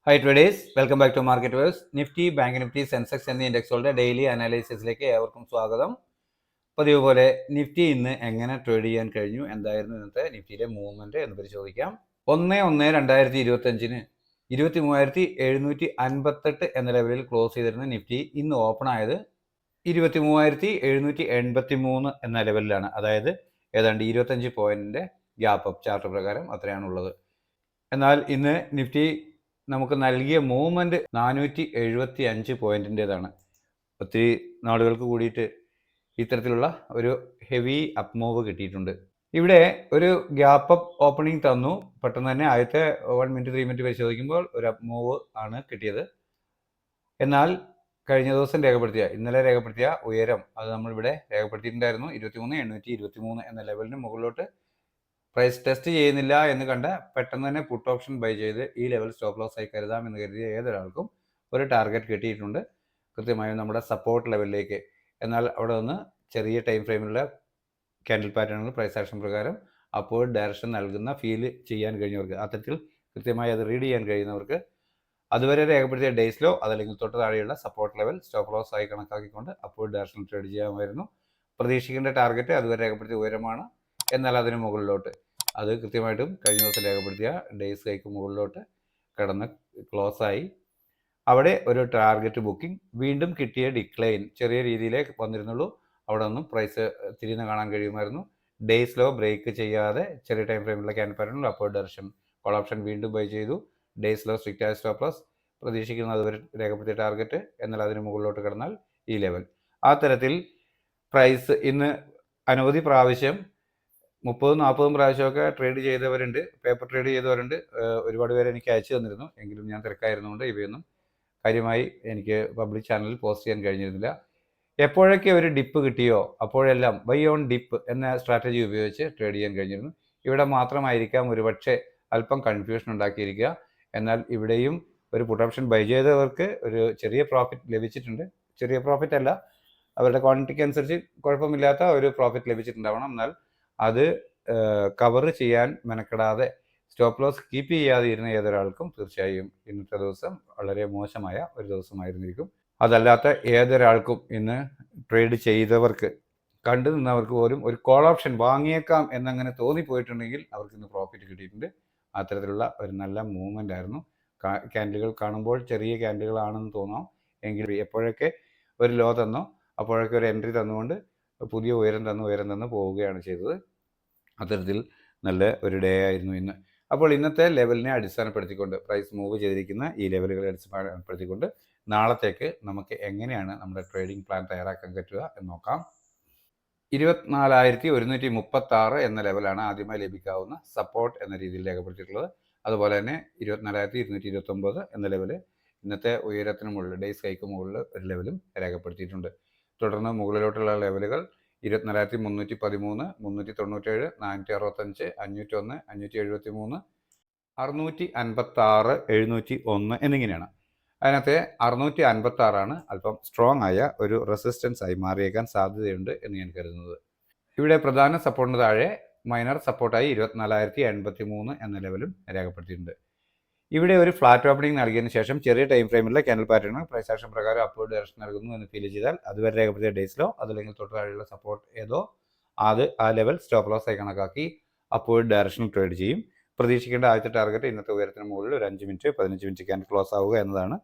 Hi traders, welcome back to Market Waves. Nifty, bank Nifty, Sensex എന്നീ ഇൻഡെക്സുകളുടെ daily അനാലിസിസിലേക്ക് ഏവർക്കും സ്വാഗതം. പതിവ് പോലെ നിഫ്റ്റി ഇന്ന് എങ്ങനെ ട്രേഡ് ചെയ്യാൻ കഴിഞ്ഞു, എന്തായിരുന്നു ഇന്നത്തെ നിഫ്റ്റിയിലെ മൂവ്മെന്റ് എന്ന് പരിശോധിക്കാം. 1/1/2025 23,758 എന്ന ലെവലിൽ ക്ലോസ് ചെയ്തിരുന്ന നിഫ്റ്റി ഇന്ന് ഓപ്പൺ ആയത് 23,783 എന്ന ലെവലിലാണ്. അതായത് ഏതാണ്ട് 25 പോയിന്റിന്റെ ഗ്യാപ്പ് അപ്പ് ചാർട്ട് പ്രകാരം അത്രയാണുള്ളത്. എന്നാൽ ഇന്ന് നിഫ്റ്റി നമുക്ക് നൽകിയ മൂവ്മെന്റ് 475 പോയിന്റിൻ്റെതാണ്. ഒത്തിരി നാളുകൾക്ക് കൂടിയിട്ട് ഇത്തരത്തിലുള്ള ഒരു ഹെവി അപ്പ് മൂവ് കിട്ടിയിട്ടുണ്ട്. ഇവിടെ ഒരു ഗ്യാപ്പ് അപ്പ് ഓപ്പണിംഗ് തന്നു. പെട്ടെന്ന് തന്നെ ആദ്യത്തെ 1 മിനിറ്റ് 3 മിനിറ്റ് പരിശോധിക്കുമ്പോൾ ഒരു അപ്പ് മൂവ് ആണ് കിട്ടിയത്. എന്നാൽ കഴിഞ്ഞ ദിവസം ഇന്നലെ രേഖപ്പെടുത്തിയ ഉയരം അത് നമ്മളിവിടെ രേഖപ്പെടുത്തിയിട്ടുണ്ടായിരുന്നു. 23,823 എന്ന ലെവലിന് മുകളിലോട്ട് പ്രൈസ് ടെസ്റ്റ് ചെയ്യുന്നില്ല എന്ന് കണ്ട് പെട്ടെന്ന് തന്നെ പുട്ട് ഓപ്ഷൻ ബൈ ചെയ്ത് ഈ ലെവൽ സ്റ്റോപ്പ് ലോസ് ആയി കരുതാം എന്ന് കരുതിയ ഏതൊരാൾക്കും ഒരു ടാർഗറ്റ് കിട്ടിയിട്ടുണ്ട്, കൃത്യമായും നമ്മുടെ സപ്പോർട്ട് ലെവലിലേക്ക്. എന്നാൽ അവിടെ നിന്ന് ചെറിയ ടൈം ഫ്രെയിമിലുള്ള ക്യാൻഡിൽ പാറ്റേണുകൾ പ്രൈസ് ആക്ഷൻ പ്രകാരം അപ്വേർഡ് ഡയറക്ഷൻ നൽകുന്ന ഫീൽ ചെയ്യാൻ കഴിഞ്ഞവർക്ക്, അത്തരത്തിൽ കൃത്യമായി അത് റീഡ് ചെയ്യാൻ കഴിയുന്നവർക്ക് അതുവരെ രേഖപ്പെടുത്തിയ ഡേയ്സിലോ അതല്ലെങ്കിൽ തൊട്ട് താഴെയുള്ള സപ്പോർട്ട് ലെവൽ സ്റ്റോപ്പ് ലോസ് ആയി കണക്കാക്കിക്കൊണ്ട് അപ്വേർഡ് ഡയറക്ഷൻ ട്രേഡ് ചെയ്യാമായിരുന്നു. പ്രതീക്ഷിക്കേണ്ട ടാർഗറ്റ് അതുവരെ രേഖപ്പെടുത്തിയ ഉയരമാണ്. എന്നാൽ അതിന് മുകളിലോട്ട് അത് കൃത്യമായിട്ടും കഴിഞ്ഞ ദിവസം രേഖപ്പെടുത്തിയ ഡേയ്സ് ഹൈക്ക് മുകളിലോട്ട് കടന്ന് ക്ലോസ് ആയി. അവിടെ ഒരു ടാർഗറ്റ് ബുക്കിംഗ്, വീണ്ടും കിട്ടിയ ഡിക്ലൈൻ ചെറിയ രീതിയിലേ വന്നിരുന്നുള്ളൂ. അവിടെ നിന്നും പ്രൈസ് തിരിഞ്ഞ് കാണാൻ കഴിയുമായിരുന്നു. ഡേയ്സ് ലോ ബ്രേക്ക് ചെയ്യാതെ ചെറിയ ടൈം ഫ്രെയിമിലുള്ള ക്യാൻഡിൽ പാറ്റേണിൽ അപ്വേർഡ് ഡയറക്ഷൻ കോൾ ഓപ്ഷൻ വീണ്ടും ബൈ ചെയ്തു. ഡേയ്സ് ലോ സ്ട്രിക്റ്റ് ആയ സ്റ്റോപ്പ് ലോസ്, പ്രതീക്ഷിക്കുന്ന അതുവരെ രേഖപ്പെടുത്തിയ ടാർഗറ്റ്, എന്നാൽ അതിന് മുകളിലോട്ട് കടന്നാൽ ഈ ലെവൽ. ആ തരത്തിൽ പ്രൈസ് ഇന്ന് അനവധി പ്രാവശ്യം 30-40 പ്രാവശ്യമൊക്കെ ട്രേഡ് ചെയ്തവരുണ്ട്, പേപ്പർ ട്രേഡ് ചെയ്തവരുണ്ട്. ഒരുപാട് പേര് എനിക്ക് അയച്ചു തന്നിരുന്നു. എങ്കിലും ഞാൻ തിരക്കായിരുന്നുകൊണ്ട് ഇവയൊന്നും കാര്യമായി എനിക്ക് പബ്ലിക് ചാനലിൽ പോസ്റ്റ് ചെയ്യാൻ കഴിഞ്ഞിരുന്നില്ല. എപ്പോഴൊക്കെ ഒരു ഡിപ്പ് കിട്ടിയോ അപ്പോഴെല്ലാം ബൈ ഓൺ ഡിപ്പ് എന്ന സ്ട്രാറ്റജി ഉപയോഗിച്ച് ട്രേഡ് ചെയ്യാൻ കഴിഞ്ഞിരുന്നു. ഇവിടെ മാത്രമായിരിക്കാം ഒരുപക്ഷെ അല്പം കൺഫ്യൂഷൻ ഉണ്ടാക്കിയിരിക്കുക. എന്നാൽ ഇവിടെയും ഒരു പുട്ട് ഓപ്ഷൻ ബൈ ചെയ്തവർക്ക് ഒരു ചെറിയ പ്രോഫിറ്റ് ലഭിച്ചിട്ടുണ്ട്. ചെറിയ പ്രോഫിറ്റ് അല്ല, അവരുടെ ക്വാണ്ടിറ്റിക്ക് അനുസരിച്ച് കുഴപ്പമില്ലാത്ത ഒരു പ്രോഫിറ്റ് ലഭിച്ചിട്ടുണ്ടാവണം. എന്നാൽ അത് കവർ ചെയ്യാൻ മെനക്കെടാതെ സ്റ്റോപ്പ് ലോസ് കീപ്പ് ചെയ്യാതെ ഇരുന്ന ഏതൊരാൾക്കും തീർച്ചയായും ഇന്നത്തെ ദിവസം വളരെ മോശമായ ഒരു ദിവസമായിരുന്നിരിക്കും. അതല്ലാത്ത ഏതൊരാൾക്കും ഇന്ന് ട്രേഡ് ചെയ്തവർക്ക്, കണ്ടു നിന്നവർക്ക് പോലും ഒരു കോൾ ഓപ്ഷൻ വാങ്ങിയേക്കാം എന്നങ്ങനെ തോന്നിപ്പോയിട്ടുണ്ടെങ്കിൽ അവർക്ക് ഇന്ന് പ്രോഫിറ്റ് കിട്ടിയിട്ടുണ്ട്. അത്തരത്തിലുള്ള ഒരു നല്ല മൂവ്മെൻ്റ് ആയിരുന്നു. ക്യാൻഡിലുകൾ കാണുമ്പോൾ ചെറിയ ക്യാൻഡിലുകളാണെന്ന് തോന്നാം, എങ്കിലും എപ്പോഴൊക്കെ ഒരു ലോ തന്നോ അപ്പോഴൊക്കെ ഒരു എൻട്രി തന്നുകൊണ്ട് പുതിയ ഉയരം തന്ന് പോവുകയാണ് ചെയ്തത്. അത്തരത്തിൽ നല്ല ഒരു ഡേ ആയിരുന്നു ഇന്ന്. അപ്പോൾ ഇന്നത്തെ ലെവലിനെ അടിസ്ഥാനപ്പെടുത്തിക്കൊണ്ട്, പ്രൈസ് മൂവ് ചെയ്തിരിക്കുന്ന ഈ ലെവലുകളെ അടിസ്ഥാനപ്പെടുത്തിക്കൊണ്ട് നാളത്തേക്ക് നമുക്ക് എങ്ങനെയാണ് നമ്മുടെ ട്രേഡിംഗ് പ്ലാൻ തയ്യാറാക്കാൻ പറ്റുക എന്ന് നോക്കാം. 24,136 എന്ന ലെവലാണ് ആദ്യമായി ലഭിക്കാവുന്ന സപ്പോർട്ട് എന്ന രീതിയിൽ രേഖപ്പെടുത്തിയിട്ടുള്ളത്. അതുപോലെ തന്നെ 24,229 എന്ന ലെവല് ഇന്നത്തെ ഉയരത്തിന് മുകളിൽ, ഡേയ്സ് ഹൈക്ക് മുകളിൽ ഒരു ലെവലും രേഖപ്പെടുത്തിയിട്ടുണ്ട്. തുടർന്ന് മുകളിലോട്ടുള്ള ലെവലുകൾ 24,313, 397, 465, 501, 573, 656, 701 എന്നിങ്ങനെയാണ്. അതിനകത്ത് 656 അല്പം സ്ട്രോങ് ആയ ഒരു റെസിസ്റ്റൻസ് ആയി മാറിയേക്കാൻ സാധ്യതയുണ്ട് എന്ന് ഞാൻ കരുതുന്നത്. ഇവിടെ പ്രധാന സപ്പോർട്ടിന് താഴെ മൈനർ സപ്പോർട്ടായി 24,083 എന്ന ലെവലും രേഖപ്പെടുത്തിയിട്ടുണ്ട്. ഇവിടെ ഒരു ഫ്ലാറ്റ് ഓപ്പണിംഗ് നൽകിയതിന് ശേഷം ചെറിയ ടൈം ഫ്രെയിമിലെ ക്യാൻഡിൽ പാറ്റേൺ പ്രൈസ് ആക്ഷൻ പ്രകാരം അപ്വേർഡ് ഡയറക്ഷൻ നൽകുന്നു എന്ന് ഫീൽ ചെയ്താൽ അതുവരെ രേഖപ്പെടുത്തിയ ഡേയ്സിലോ അതല്ലെങ്കിൽ തൊട്ട് താഴെയുള്ള സപ്പോർട്ട് ഏതോ അത് ആ ലെവൽ സ്റ്റോപ്പ് ലോസ് ആയി കണക്കാക്കി അപ്വേർഡ് ഡയറക്ഷൻ ട്രേഡ് ചെയ്യും. പ്രതീക്ഷിക്കേണ്ട ആദ്യത്തെ ടാർഗറ്റ് ഇന്നത്തെ ഉയരത്തിന് മുകളിൽ ഒരു 5 മിനിറ്റ് 15 മിനിറ്റ് ക്യാൻഡിൽ ക്ലോസ് ആവുക എന്നതാണ്.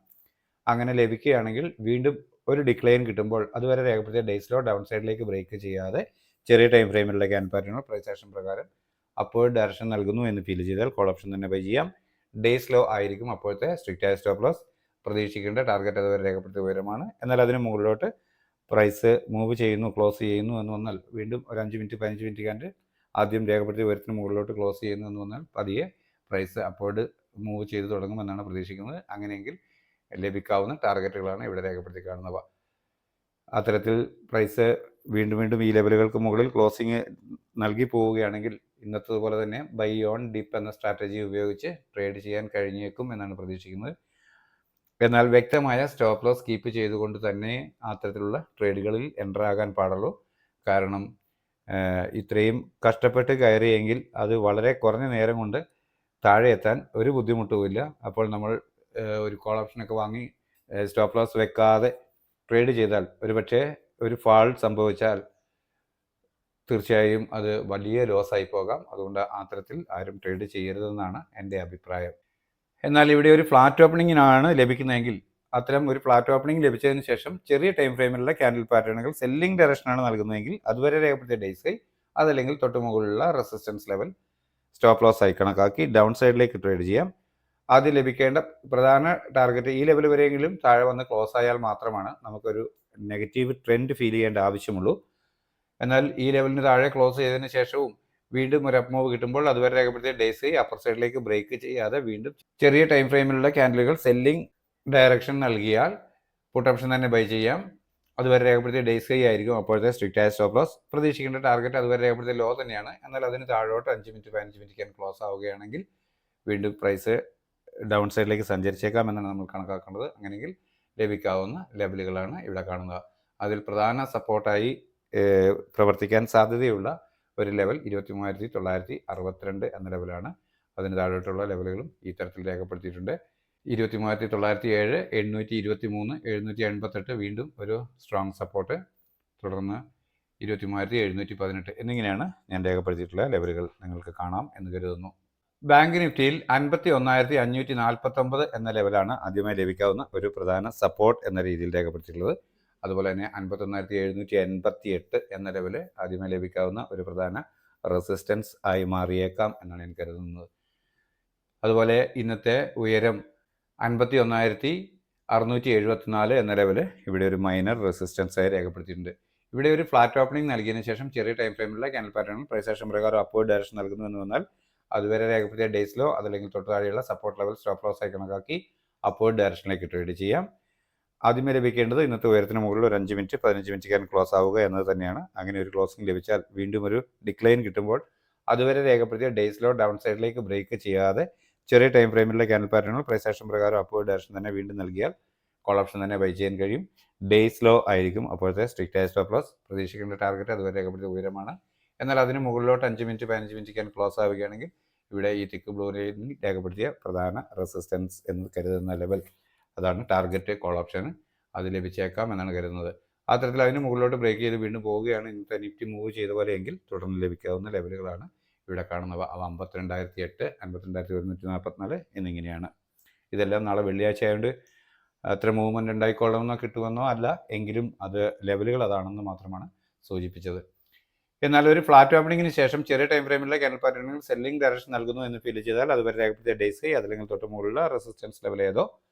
അങ്ങനെ ലഭിക്കുകയാണെങ്കിൽ വീണ്ടും ഒരു ഡിക്ലൈൻ കിട്ടുമ്പോൾ അതുവരെ രേഖപ്പെടുത്തിയ ഡേയ്സിലോ ഡൗൺ സൈഡിലേക്ക് ബ്രേക്ക് ചെയ്യാതെ ചെറിയ ടൈം ഫ്രെയിമിലുള്ള ക്യാൻഡിൽ പാറ്റേൺ പ്രൈസ് ആക്ഷൻ പ്രകാരം അപ്വേർഡ് ഡയറക്ഷൻ നൽകുന്നു എന്ന് ഫീൽ ചെയ്താൽ കോൾ ഓപ്ഷൻ തന്നെ ബൈ ചെയ്യാം. ഡേയ്സ് ലോ ആയിരിക്കും അപ്പോഴത്തെ സ്ട്രിക്റ്റ് ആയ സ്റ്റോപ്പ് ലോസ്. പ്രതീക്ഷിക്കേണ്ട ടാർഗറ്റ് അതുവരെ രേഖപ്പെടുത്തിയ ഉയരമാണ്. എന്നാൽ അതിന് മുകളിലോട്ട് പ്രൈസ് മൂവ് ചെയ്യുന്നു, ക്ലോസ് ചെയ്യുന്നു എന്ന് വന്നാൽ വീണ്ടും ഒരു 5 മിനിറ്റ് 15 മിനിറ്റ് കണ്ട് ആദ്യം രേഖപ്പെടുത്തിയ ഉയരത്തിന് മുകളിലോട്ട് ക്ലോസ് ചെയ്യുന്നു എന്ന് വന്നാൽ പതിയെ പ്രൈസ് അപ്വേർഡ് മൂവ് ചെയ്തു തുടങ്ങുമെന്നാണ് പ്രതീക്ഷിക്കുന്നത്. അങ്ങനെയെങ്കിൽ ലഭിക്കാവുന്ന ടാർഗറ്റുകളാണ് ഇവിടെ രേഖപ്പെടുത്തി കാണുന്നവ. അത്തരത്തിൽ പ്രൈസ് വീണ്ടും ഈ ലെവലുകൾക്ക് മുകളിൽ ക്ലോസിങ് നൽകി പോവുകയാണെങ്കിൽ ഇന്നത്തതുപോലെ തന്നെ ബൈ ഓൺ ഡിപ്പ് എന്ന സ്ട്രാറ്റജി ഉപയോഗിച്ച് ട്രേഡ് ചെയ്യാൻ കഴിഞ്ഞേക്കും എന്നാണ് പ്രതീക്ഷിക്കുന്നത്. എന്നാൽ വ്യക്തമായ സ്റ്റോപ്പ് ലോസ് കീപ്പ് ചെയ്തുകൊണ്ട് തന്നെ അത്തരത്തിലുള്ള ട്രേഡുകളിൽ എൻ്റർ ആകാൻ പാടുള്ളൂ. കാരണം ഇത്രയും കഷ്ടപ്പെട്ട് കയറിയെങ്കിൽ അത് വളരെ കുറഞ്ഞ നേരം കൊണ്ട് താഴെ എത്താൻ ഒരു ബുദ്ധിമുട്ടുമില്ല. അപ്പോൾ നമ്മൾ ഒരു കോൾ ഓപ്ഷനൊക്കെ വാങ്ങി സ്റ്റോപ്പ് ലോസ് വെക്കാതെ ട്രേഡ് ചെയ്താൽ ഒരുപക്ഷെ ഒരു ഫാൾ സംഭവിച്ചാൽ തീർച്ചയായും അത് വലിയ ലോസായി പോകാം. അതുകൊണ്ട് അത്തരത്തിൽ ആരും ട്രേഡ് ചെയ്യരുതെന്നാണ് എൻ്റെ അഭിപ്രായം. എന്നാൽ ഇവിടെ ഒരു ഫ്ലാറ്റ് ഓപ്പണിങ്ങിനാണ് ലഭിക്കുന്നതെങ്കിൽ അത്തരം ഒരു ഫ്ലാറ്റ് ഓപ്പണിംഗ് ലഭിച്ചതിന് ശേഷം ചെറിയ ടൈം ഫ്രെയിമിലുള്ള ക്യാൻഡിൽ പാറ്റേണുകൾ സെല്ലിംഗ് ഡയറക്ഷനാണ് നൽകുന്നതെങ്കിൽ അതുവരെ രേഖപ്പെടുത്തിയ ഡേയ്സ് ഹൈ അതല്ലെങ്കിൽ തൊട്ട് മുകളിലുള്ള റെസിസ്റ്റൻസ് ലെവൽ സ്റ്റോപ്പ് ലോസ് ആയി കണക്കാക്കി ഡൗൺ സൈഡിലേക്ക് ട്രേഡ് ചെയ്യാം. ആദ്യം ലഭിക്കേണ്ട പ്രധാന ടാർഗറ്റ് ഈ ലെവൽ വരെയെങ്കിലും താഴെ വന്ന് ക്ലോസ് ആയാൽ മാത്രമാണ് നമുക്കൊരു നെഗറ്റീവ് ട്രെൻഡ് ഫീൽ ചെയ്യേണ്ട ആവശ്യമുള്ളൂ. എന്നാൽ ഈ ലെവലിന് താഴെ ക്ലോസ് ചെയ്തതിന് ശേഷവും വീണ്ടും ഒരു അപ്പ് മൂവ് കിട്ടുമ്പോൾ അതുവരെ രേഖപ്പെടുത്തിയ ഡേയ്സ് അപ്പർ സൈഡിലേക്ക് ബ്രേക്ക് ചെയ്യാതെ വീണ്ടും ചെറിയ ടൈം ഫ്രെയിമിലുള്ള ക്യാൻഡിലുകൾ സെല്ലിംഗ് ഡയറക്ഷൻ നൽകിയാൽ പുട്ട് ഓപ്ഷൻ തന്നെ ബൈ ചെയ്യാം. അതുവരെ രേഖപ്പെടുത്തിയ ഡേയ്സ് ഹൈ ആയിരിക്കും അപ്പോഴത്തെ സ്ട്രിക്റ്റ് ആയ സ്റ്റോപ്പ് ലോസ്. പ്രതീക്ഷിക്കേണ്ട ടാർഗറ്റ് അതുവരെ രേഖപ്പെടുത്തിയ ലോ തന്നെയാണ്. എന്നാൽ അതിന് താഴോട്ട് 5 മിനിറ്റ് 15 മിനിറ്റ് ക്ലോസ് ആവുകയാണെങ്കിൽ വീണ്ടും പ്രൈസ് ഡൗൺ സൈഡിലേക്ക് സഞ്ചരിച്ചേക്കാം എന്നാണ് നമ്മൾ കണക്കാക്കേണ്ടത്. അങ്ങനെയെങ്കിൽ ലഭിക്കാവുന്ന ലെവലുകളാണ് ഇവിടെ കാണുന്നത്. അതിൽ പ്രധാന സപ്പോർട്ടായി പ്രവർത്തിക്കാൻ സാധ്യതയുള്ള ഒരു ലെവൽ 23,962 എന്ന ലെവലാണ്. അതിന് താഴോട്ടുള്ള ലെവലുകളും ഈ തരത്തിൽ രേഖപ്പെടുത്തിയിട്ടുണ്ട്. 23,907, 823, 788 വീണ്ടും ഒരു സ്ട്രോങ് സപ്പോർട്ട്. തുടർന്ന് 23,718 എന്നിങ്ങനെയാണ് ഞാൻ രേഖപ്പെടുത്തിയിട്ടുള്ള ലെവലുകൾ നിങ്ങൾക്ക് കാണാം എന്ന് കരുതുന്നു. ബാങ്ക് നിഫ്റ്റിയിൽ 51,549 എന്ന ലെവലാണ് ആദ്യമായി ലഭിക്കാവുന്ന ഒരു പ്രധാന സപ്പോർട്ട് എന്ന രീതിയിൽ രേഖപ്പെടുത്തിയിട്ടുള്ളത്. അതുപോലെ തന്നെ 51,788 എന്ന ലെവല് ആദ്യമായി ലഭിക്കാവുന്ന ഒരു പ്രധാന റെസിസ്റ്റൻസ് ആയി മാറിയേക്കാം എന്നാണ് എനിക്ക് കരുതുന്നത്. അതുപോലെ ഇന്നത്തെ ഉയരം 51,674 എന്ന ലെവല് ഇവിടെ ഒരു മൈനർ റെസിസ്റ്റൻസ് ആയി രേഖപ്പെടുത്തിയിട്ടുണ്ട്. ഇവിടെ ഒരു ഫ്ലാറ്റ് ഓപ്പണിംഗ് നൽകിയതിനു ശേഷം ചെറിയ ടൈം ഫ്രെയിമിലുള്ള ക്യാൻഡിൽ പാറ്റേൺ പ്രൈസ് ആക്ഷൻ പ്രകാരം അപ്വേർഡ് ഡയറക്ഷൻ നൽകുന്നു എന്ന് വന്നാൽ അതുവരെ രേഖപ്പെടുത്തിയ ഡേയ്സിലോ അതല്ലെങ്കിൽ തൊട്ട് താഴെയുള്ള സപ്പോർട്ട് ലെവൽ സ്റ്റോപ്പ് ലോസ് ആയി കണക്കാക്കി അപ്വേർഡ് ഡയറക്ഷനിലേക്ക് ട്രേഡ് ചെയ്യാം. ആദ്യമേ ലഭിക്കേണ്ടത് ഇന്നത്തെ ഉയരത്തിന് മുകളിൽ ഒരു 5 മിനിറ്റ് 15 മിനിറ്റ് ക്യാൻ ക്ലോസ് ആവുക എന്നത് തന്നെയാണ്. അങ്ങനെ ഒരു ക്ലോസിംഗ് ലഭിച്ചാൽ വീണ്ടും ഒരു ഡിക്ലൈൻ കിട്ടുമ്പോൾ അതുവരെ രേഖപ്പെടുത്തിയ ഡേയ്സിലോ ഡൗൺ സൈഡിലേക്ക് ബ്രേക്ക് ചെയ്യാതെ ചെറിയ ടൈം ഫ്രെയിമിലുള്ള ക്യാൻഡിൽ പാറ്റേണുകൾ പ്രൈസ് ആക്ഷൻ പ്രകാരം അപ്വേർഡ് ഡയറക്ഷൻ തന്നെ വീണ്ടും നൽകിയാൽ കോൾ ഓപ്ഷൻ തന്നെ ബൈ ചെയ്യാൻ കഴിയും. ഡേയ്സിലോ ആയിരിക്കും അപ്പോഴത്തെ സ്ട്രിക്റ്റ് ആയ സ്റ്റോപ്പ് ലോസ്. പ്രതീക്ഷിക്കേണ്ട ടാർഗറ്റ് അതുവരെ രേഖപ്പെടുത്തിയ ഉയരമാണ്. എന്നാൽ അതിന് മുകളിലോട്ട് 5 മിനിറ്റ് 15 മിനിറ്റ് ക്യാൻ ക്ലോസ് ആവുകയാണെങ്കിൽ ഇവിടെ ഈ തിക്ക് ബ്ലൂ ലൈനിൽ രേഖപ്പെടുത്തിയ പ്രധാന റെസിസ്റ്റൻസ് എന്ന് കരുതുന്ന ലെവൽ അതാണ് ടാർഗറ്റ് കോൾ ഓപ്ഷൻ. അത് ലഭിച്ചേക്കാം എന്നാണ് കരുതുന്നത്. അത്തരത്തിൽ അതിന് മുകളിലോട്ട് ബ്രേക്ക് ചെയ്ത് വീണ്ടും പോവുകയാണ് ഇന്നത്തെ നിഫ്റ്റി മൂവ് ചെയ്ത പോലെയെങ്കിൽ തുടർന്ന് ലഭിക്കാവുന്ന ലെവലുകളാണ് ഇവിടെ കാണുന്നവ. അവ 52,008, 52,144 എന്നിങ്ങനെയാണ്. ഇതെല്ലാം നാളെ വെള്ളിയാഴ്ച ആയതുകൊണ്ട് അത്ര മൂവ്മെൻറ്റ് ഉണ്ടായിക്കൊള്ളണമെന്നോ കിട്ടുമെന്നോ അല്ല, എങ്കിലും അത് ലെവലുകൾ അതാണെന്ന് മാത്രമാണ് സൂചിപ്പിച്ചത്. എന്നാൽ ഒരു ഫ്ലാറ്റ് ഓപ്പണിങ്ങിന് ശേഷം ചെറിയ ടൈം ഫ്രെയിമിലെ ക്യാൻഡിൽ പാറ്റേണുകൾ സെല്ലിംഗ് ഡയറക്ഷൻ നൽകുന്നു എന്ന് ഫീൽ ചെയ്താൽ അതുവരെ രേഖപ്പെടുത്തിയ ഡേയ്സ് ഹൈ അതല്ലെങ്കിൽ തൊട്ട് മുകളിലുള്ള റെസിസ്റ്റൻസ് ലെവൽ ഏതോ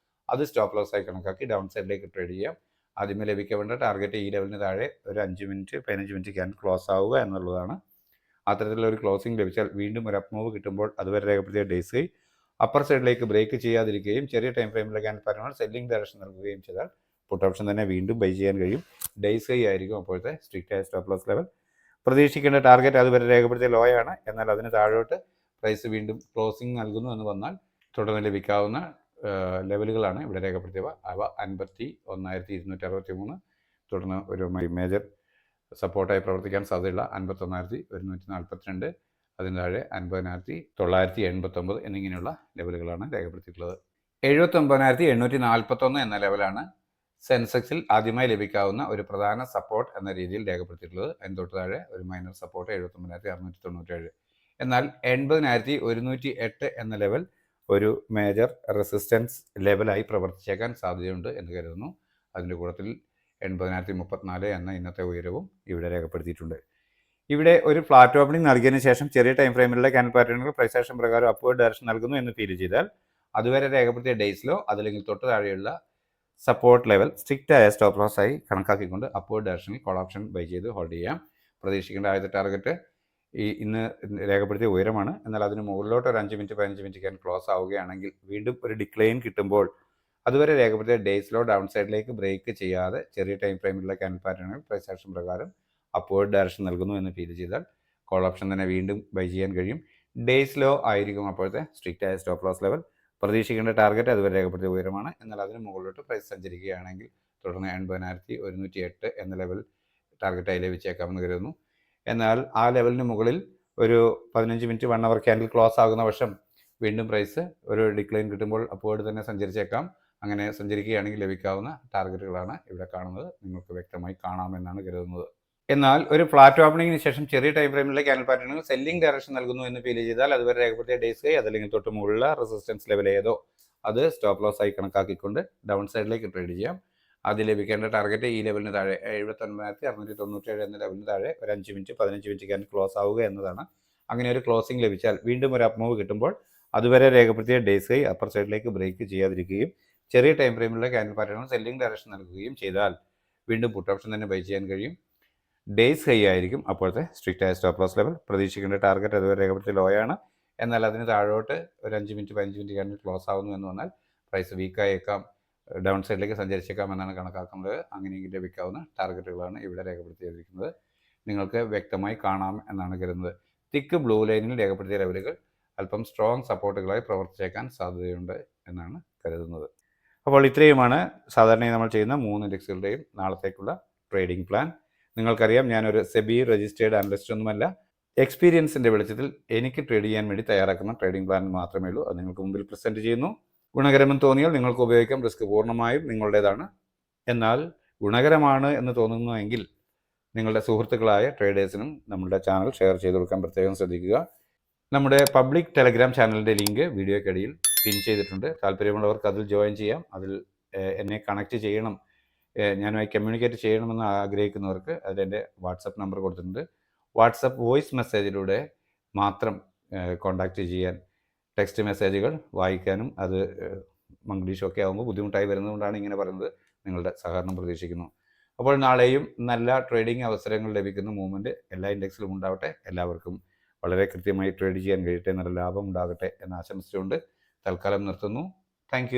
അത് സ്റ്റോപ്പ് ലോസ് ആയി കണക്കാക്കി ഡൗൺ സൈഡിലേക്ക് ട്രേഡ് ചെയ്യാം. ആദ്യമേ ലഭിക്കേണ്ട ടാർഗറ്റ് ഈ ലെവലിന് താഴെ ഒരു 5 മിനിറ്റ് 15 മിനിറ്റ് ക്യാൻ ക്ലോസ് ആവുക എന്നുള്ളതാണ്. അത്തരത്തിലുള്ള ഒരു ക്ലോസിംഗ് ലഭിച്ചാൽ വീണ്ടും ഒരു അപ്പ് മൂവ് കിട്ടുമ്പോൾ അതുവരെ രേഖപ്പെടുത്തിയ ഡേയ്സ് ഹൈ അപ്പർ സൈഡിലേക്ക് ബ്രേക്ക് ചെയ്യാതിരിക്കുകയും ചെറിയ ടൈം ഫ്രെയിമിലെ ക്യാൻഡിൽ പാറ്റേണുകൾ സെല്ലിംഗ് ഡയറക്ഷൻ നൽകുകയും ചെയ്താൽ പുട്ട് ഓപ്ഷൻ തന്നെ വീണ്ടും ബൈ ചെയ്യാൻ കഴിയും. ഡേയ്സ് ഹൈ ആയിരിക്കും അപ്പോഴത്തെ സ്ട്രിക്റ്റ് ആയ സ്റ്റോപ്പ് ലോസ് ലെവൽ. പ്രതീക്ഷിക്കേണ്ട ടാർഗറ്റ് അതുവരെ രേഖപ്പെടുത്തിയ ലോയാണ്. എന്നാൽ അതിന് താഴോട്ട് പ്രൈസ് വീണ്ടും ക്ലോസിംഗ് നൽകുന്നു എന്ന് വന്നാൽ തുടർന്ന് ലഭിക്കാവുന്ന ലെവലുകളാണ് ഇവിടെ രേഖപ്പെടുത്തിയവ. അവ 51,263, തുടർന്ന് ഒരു മേജർ സപ്പോർട്ടായി പ്രവർത്തിക്കാൻ സാധ്യതയുള്ള 51,142, അതിന് താഴെ 50,989 എന്നിങ്ങനെയുള്ള ലെവലുകളാണ് രേഖപ്പെടുത്തിയിട്ടുള്ളത്. 79,841 എന്ന ലെവലാണ് സെൻസെക്സിൽ ആദ്യമായി ലഭിക്കാവുന്ന ഒരു പ്രധാന സപ്പോർട്ട് എന്ന രീതിയിൽ രേഖപ്പെടുത്തിയിട്ടുള്ളത്. അതിന് തൊട്ട് താഴെ ഒരു മൈനർ സപ്പോർട്ട് 79,697. എന്നാൽ 80,108 എന്ന ലെവൽ ഒരു മേജർ റെസിസ്റ്റൻസ് ലെവലായി പ്രവർത്തിച്ചേക്കാൻ സാധ്യതയുണ്ട് എന്ന് കരുതുന്നു. അതിൻ്റെ കൂട്ടത്തിൽ 80,034 എന്ന ഇന്നത്തെ ഉയരവും ഇവിടെ രേഖപ്പെടുത്തിയിട്ടുണ്ട്. ഇവിടെ ഒരു ഫ്ലാറ്റ് ഓപ്പണിംഗ് നൽകിയതിനു ശേഷം ചെറിയ ടൈം ഫ്രെയിമിലുള്ള ക്യാൻഡിൽ പാറ്റേണുകൾ പ്രൈസ് ആക്ഷൻ പ്രകാരം അപ്വേർഡ് ഡയറക്ഷൻ നൽകുന്നു എന്ന് ഫീൽ ചെയ്താൽ അതുവരെ രേഖപ്പെടുത്തിയ ഡേയ്സിലോ അതല്ലെങ്കിൽ തൊട്ട് താഴെയുള്ള സപ്പോർട്ട് ലെവൽ സ്ട്രിക്റ്റ് ആയ സ്റ്റോപ്പ് ലോസ് ആയി കണക്കാക്കിക്കൊണ്ട് അപ്വേർഡ് ഡയറക്ഷനിൽ കോൾ ഓപ്ഷൻ ബൈ ചെയ്ത് ഹോൾഡ് ചെയ്യാം. പ്രതീക്ഷിക്കേണ്ട ആദ്യത്തെ ടാർഗറ്റ് ഈ ഇന്ന് രേഖപ്പെടുത്തിയ ഉയരമാണ്. എന്നാൽ അതിന് മുകളിലോട്ട് ഒരു 5 മിനിറ്റ് 15 മിനിറ്റ് ക്യാൻ ക്ലോസ് ആവുകയാണെങ്കിൽ വീണ്ടും ഒരു ഡിക്ലൈൻ കിട്ടുമ്പോൾ അതുവരെ രേഖപ്പെടുത്തിയ ഡേയ്സിലോ ഡൗൺ സൈഡിലേക്ക് ബ്രേക്ക് ചെയ്യാതെ ചെറിയ ടൈം ഫ്രെയിമിലുള്ള ക്യാൻഡിൽ പാറ്റേണുകൾ പ്രൈസ് ആക്ഷൻ പ്രകാരം അപ്വേർഡ് ഡയറക്ഷൻ നൽകുന്നു എന്ന് ഫീൽ ചെയ്താൽ കോൾ ഓപ്ഷൻ തന്നെ വീണ്ടും ബൈ ചെയ്യാൻ കഴിയും. ഡേയ്സിലോ ആയിരിക്കും അപ്പോഴത്തെ സ്ട്രിക്റ്റ് ആയ സ്റ്റോപ്പ് ലോസ് ലെവൽ. പ്രതീക്ഷിക്കേണ്ട ടാർഗറ്റ് അതുവരെ രേഖപ്പെടുത്തിയ ഉയരമാണ്. എന്നാൽ അതിന് മുകളിലോട്ട് പ്രൈസ് സഞ്ചരിക്കുകയാണെങ്കിൽ തുടർന്ന് 80,108 എന്ന ലെവൽ ടാർഗറ്റായി ലഭിച്ചേക്കാമെന്ന് കരുതുന്നു. എന്നാൽ ആ ലെവലിന് മുകളിൽ ഒരു 15 മിനിറ്റ് 1 അവർ ക്യാൻഡിൽ ക്ലോസ് ആകുന്ന പക്ഷം വീണ്ടും പ്രൈസ് ഒരു ഡിക്ലൈൻ കിട്ടുമ്പോൾ അപ്വേർഡ് തന്നെ സഞ്ചരിച്ചേക്കാം. അങ്ങനെ സഞ്ചരിക്കുകയാണെങ്കിൽ ലഭിക്കാവുന്ന ടാർഗറ്റുകളാണ് ഇവിടെ കാണുന്നത്. നിങ്ങൾക്ക് വ്യക്തമായി കാണാമെന്നാണ് കരുതുന്നത്. എന്നാൽ ഒരു ഫ്ലാറ്റ് ഓപ്പണിങ്ങിന് ശേഷം ചെറിയ ടൈം ഫ്രെയിമിലെ ക്യാൻഡിൽ പാറ്റേണുകൾ സെല്ലിംഗ് ഡയറക്ഷൻ നൽകുന്നു എന്ന് ഫീൽ ചെയ്താൽ അതുവരെ രേഖപ്പെടുത്തിയ ഡേയ്സ് ഹൈ അതല്ലെങ്കിൽ തൊട്ട് മുകളിലുള്ള റെസിസ്റ്റൻസ് ലെവൽ ഏതോ അത് സ്റ്റോപ്പ് ലോസ് ആയി കണക്കാക്കിക്കൊണ്ട് ഡൗൺ സൈഡിലേക്ക് ട്രേഡ് ചെയ്യാം. ആദ്യം ലഭിക്കേണ്ട ടാർഗറ്റ് ഈ ലെവലിന് താഴെ 79,697 എന്ന ലെവലിന് താഴെ ഒരു 5 മിനിറ്റ് 15 മിനിറ്റ് ക്യാൻഡിൽ ക്ലോസ് ആവുക എന്നതാണ്. അങ്ങനെ ഒരു ക്ലോസിംഗ് ലഭിച്ചാൽ വീണ്ടും ഒരു അപ്പ് മൂവ് കിട്ടുമ്പോൾ അതുവരെ രേഖപ്പെടുത്തിയ ഡേയ്സ് ഹൈ അപ്പർ സൈഡിലേക്ക് ബ്രേക്ക് ചെയ്യാതിരിക്കുകയും ചെറിയ ടൈം ഫ്രെയിമിലുള്ള ക്യാൻഡിൽ പാറ്റേണുകൾ സെല്ലിംഗ് ഡയറക്ഷൻ നൽകുകയും ചെയ്താൽ വീണ്ടും പുട്ട് ഓപ്ഷൻ തന്നെ ബൈ ചെയ്യാൻ കഴിയും. ഡേയ്സ് ഹൈ ആയിരിക്കും അപ്പോഴത്തെ സ്ട്രിക്റ്റ് ആയ സ്റ്റോപ്പ് ലോസ് ലെവൽ. പ്രതീക്ഷിക്കേണ്ട ടാർഗറ്റ് അതുവരെ രേഖപ്പെടുത്തിയ ലോ ആണ്. എന്നാൽ അതിന് താഴോട്ട് ഒരു 5 മിനിറ്റ് 15 മിനിറ്റ് ക്യാൻഡിൽ ക്ലോസ് ആവുന്നു എന്ന് പറഞ്ഞാൽ പ്രൈസ് വീക്കായേക്കാം, ഡൗൺ സൈഡിലേക്ക് സഞ്ചരിച്ചേക്കാം എന്നാണ് കണക്കാക്കുന്നത്. അങ്ങനെയെങ്കിൽ ലഭിക്കാവുന്ന ടാർഗറ്റുകളാണ് ഇവിടെ രേഖപ്പെടുത്തിയിരിക്കുന്നത്. നിങ്ങൾക്ക് വ്യക്തമായി കാണാം എന്നാണ് കരുതുന്നത്. തിക്ക് ബ്ലൂ ലൈനിൽ രേഖപ്പെടുത്തിയ ലെവലുകൾ അല്പം സ്ട്രോങ് സപ്പോർട്ടുകളായി പ്രവർത്തിച്ചേക്കാൻ സാധ്യതയുണ്ട് എന്നാണ് കരുതുന്നത്. അപ്പോൾ ഇത്രയുമാണ് സാധാരണയായി നമ്മൾ ചെയ്യുന്ന 3 ഇൻഡെക്സുകളുടെയും നാളത്തേക്കുള്ള ട്രേഡിംഗ് പ്ലാൻ. നിങ്ങൾക്കറിയാം, ഞാനൊരു സെബി രജിസ്റ്റേർഡ് അനലിസ്റ്റ് ഒന്നുമല്ല. എക്സ്പീരിയൻസിൻ്റെ വെളിച്ചത്തിൽ എനിക്ക് ട്രേഡ് ചെയ്യാൻ വേണ്ടി തയ്യാറാക്കുന്ന ട്രേഡിംഗ് പ്ലാൻ മാത്രമേ ഉള്ളൂ. അത് നിങ്ങൾക്ക് മുമ്പിൽ പ്രസൻറ്റ് ചെയ്യുന്നു. ഗുണകരമെന്ന് തോന്നിയാൽ നിങ്ങൾക്ക് ഉപയോഗിക്കാം. റിസ്ക് പൂർണ്ണമായും നിങ്ങളുടേതാണ്. എന്നാൽ ഗുണകരമാണ് എന്ന് തോന്നുന്നുവെങ്കിൽ നിങ്ങളുടെ സുഹൃത്തുക്കളായ ട്രേഡേഴ്സിനും നമ്മുടെ ചാനൽ ഷെയർ ചെയ്ത് കൊടുക്കാൻ പ്രത്യേകം ശ്രദ്ധിക്കുക. നമ്മുടെ പബ്ലിക് ടെലഗ്രാം ചാനലിൻ്റെ ലിങ്ക് വീഡിയോയ്ക്കിടയിൽ പിൻ ചെയ്തിട്ടുണ്ട്. താല്പര്യമുള്ളവർക്ക് അതിൽ ജോയിൻ ചെയ്യാം. അതിൽ എന്നെ കണക്റ്റ് ചെയ്യണം, ഞാനുമായി കമ്മ്യൂണിക്കേറ്റ് ചെയ്യണമെന്ന് ആഗ്രഹിക്കുന്നവർക്ക് അതിലെൻ്റെ വാട്സപ്പ് നമ്പർ കൊടുത്തിട്ടുണ്ട്. വാട്സപ്പ് വോയിസ് മെസ്സേജിലൂടെ മാത്രം കോൺടാക്റ്റ് ചെയ്യാൻ. ടെക്സ്റ്റ് മെസ്സേജുകൾ വായിക്കാനും അത് മംഗ്ലീഷൊക്കെ ആകുമ്പോൾ ബുദ്ധിമുട്ടായി വരുന്നതുകൊണ്ടാണ് ഇങ്ങനെ പറയുന്നത്. നിങ്ങളുടെ സഹകരണം പ്രതീക്ഷിക്കുന്നു. അപ്പോൾ നാളെയും നല്ല ട്രേഡിംഗ് അവസരങ്ങൾ ലഭിക്കുന്ന മൂവ്മെൻറ്റ് എല്ലാ ഇൻഡെക്സിലും ഉണ്ടാവട്ടെ. എല്ലാവർക്കും വളരെ കൃത്യമായി ട്രേഡ് ചെയ്യാൻ കഴിയട്ടെ, നല്ല ലാഭം ഉണ്ടാകട്ടെ എന്ന് ആശംസിച്ചുകൊണ്ട് തൽക്കാലം നിർത്തുന്നു. താങ്ക്